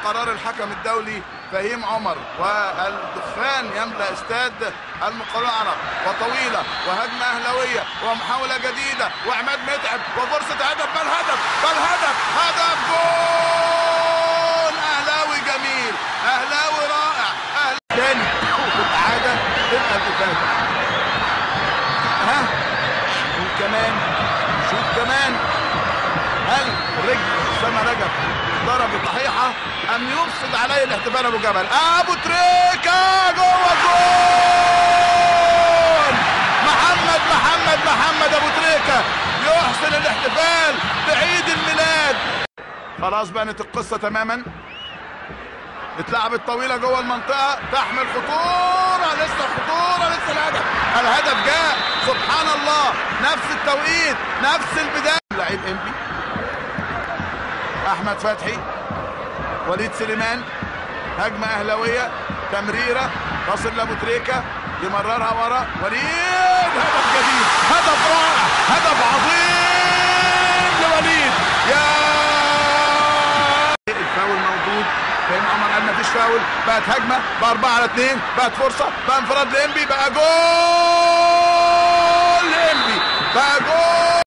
قرار الحكم الدولي فهيم عمر، والدخان يملأ استاد المقاولون العرب، وطويلة وهجمة أهلاوية ومحاولة جديدة وعماد متعب وفرصة هدف، بل هدف هدف جول أهلاوي جميل، أهلاوي رائع، أهلاوي تاني وبالعادة تبقى الإفادة. وكمان شوف كمان، هل رجل أسامة رجب ضرب صحيحة أم يفسد عليه الاحتفال أبو جبل؟ أبو تريكة جوه الجول! محمد أبو تريكة يحسن الاحتفال بعيد الميلاد. خلاص بانت القصة تماما. اتلعبت طويلة جوه المنطقة تحمل خطورة، لسه الهدف جاء، سبحان الله، نفس التوقيت نفس البداية. لعيب انبي احمد فتحي، وليد سليمان، هجمة اهلاوية، تمريرة تصل لابو تريكة يمررها ورا وليد، هدف جديد، هدف رائع، هدف عظيم لوليد. يا الفاول موجود، فهيم عمر قال مفيش فاول، بقت هجمة ب4-2، بقت فرصة، بقى انفراد لإنبي، بقى جول لإنبي، بقى جول